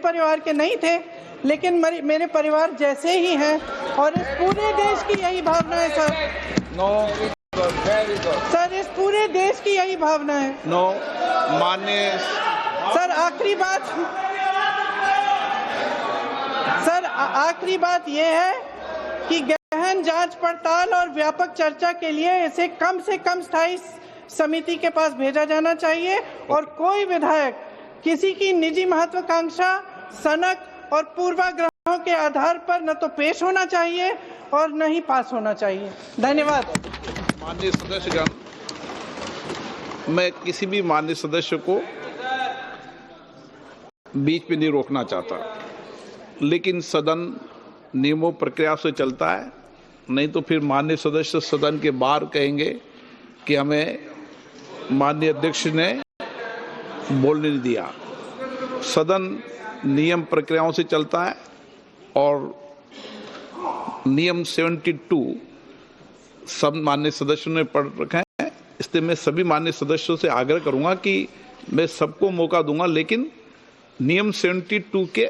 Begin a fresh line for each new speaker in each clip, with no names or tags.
परिवार के नहीं थे, लेकिन मेरे परिवार जैसे ही हैं और इस पूरे देश की यही भावना है सर। सर, इस पूरे देश की यही भावना है।
माननीय
सर, आखिरी बात यह है कि गहन जांच पड़ताल और व्यापक चर्चा के लिए इसे कम से कम स्थायी समिति के पास भेजा जाना चाहिए और कोई विधायक किसी की निजी महत्वाकांक्षा, सनक और पूर्वाग्रहों के आधार पर न तो पेश होना चाहिए और न ही पास होना चाहिए। धन्यवाद।
माननीय सदस्यगण, मैं किसी भी माननीय सदस्य को बीच में नहीं रोकना चाहता, लेकिन सदन नियमों प्रक्रिया से चलता है, नहीं तो फिर माननीय सदस्य सदन के बाहर कहेंगे कि हमें माननीय अध्यक्ष ने बोलने नहीं दिया। सदन नियम प्रक्रियाओं से चलता है और नियम 72 सब माननीय सदस्यों ने पढ़ रखा है, इसलिए मैं सभी माननीय सदस्यों से आग्रह करूंगा कि मैं सबको मौका दूंगा, लेकिन नियम 72 के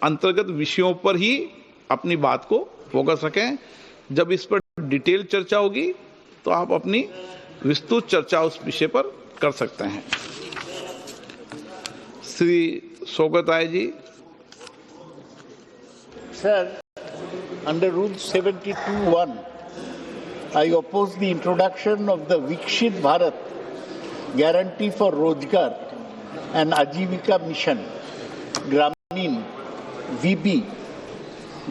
अंतर्गत विषयों पर ही अपनी बात को फोकस रखें। जब इस पर डिटेल चर्चा होगी तो आप अपनी विस्तृत चर्चा उस विषय पर कर सकते हैं। श्री शौकत आय ji.
Sir, under Rule 72(1), I oppose the introduction of the Vikshit Bharat Guarantee for Rozgar and Ajivika Mission, Gramin, VB,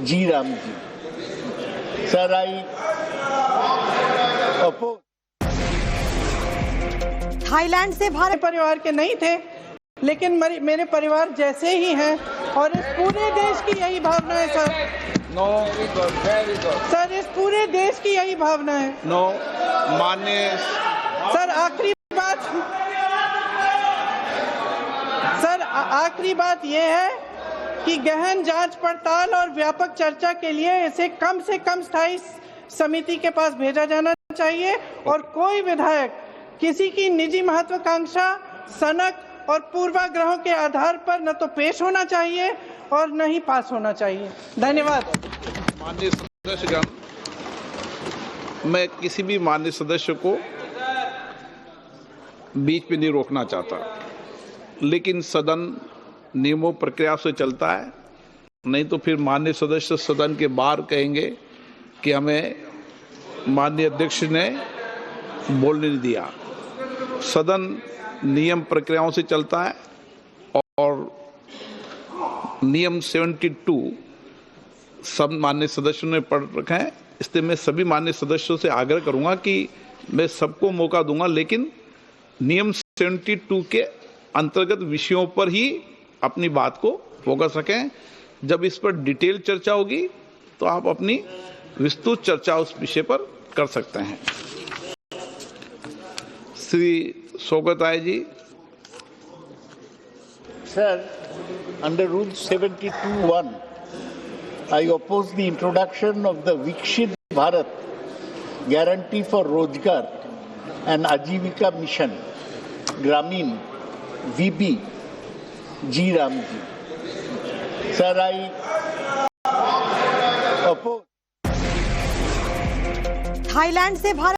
G. Ramji. Sir, I oppose.
Thailand से भारत परिवार के नहीं थे, लेकिन मेरे परिवार जैसे ही हैं और इस पूरे देश की यही भावना है सर। सर, इस पूरे देश की यही भावना है।
माननीय
सर, आखिरी बात यह है कि गहन जांच पड़ताल और व्यापक चर्चा के लिए इसे कम से कम स्थायी समिति के पास भेजा जाना चाहिए और कोई विधायक किसी की निजी महत्वाकांक्षा, सनक और पूर्वाग्रहों के आधार पर न तो पेश होना चाहिए और न ही पास होना चाहिए। धन्यवाद।
माननीय सदस्यगण, मैं किसी भी माननीय सदस्य को बीच में नहीं रोकना चाहता, लेकिन सदन नियमों प्रक्रिया से चलता है, नहीं तो फिर माननीय सदस्य सदन के बाहर कहेंगे कि हमें माननीय अध्यक्ष ने बोलने नहीं दिया। सदन नियम प्रक्रियाओं से चलता है और नियम 72 सब माननीय सदस्यों ने पढ़ रखा है, इसलिए मैं सभी माननीय सदस्यों से आग्रह करूंगा कि मैं सबको मौका दूंगा, लेकिन नियम 72 के अंतर्गत विषयों पर ही अपनी बात को फोकस रखें। जब इस पर डिटेल चर्चा होगी तो आप अपनी विस्तृत चर्चा उस विषय पर कर सकते हैं। श्री शौकत आय जी।
Sir, under Rule 72(1), I oppose the introduction of the Vikshit Bharat Guarantee for Rozgar and Ajivika Mission, Gramin, VB, G. Ramji. Sir, I oppose.
Thailand से भारत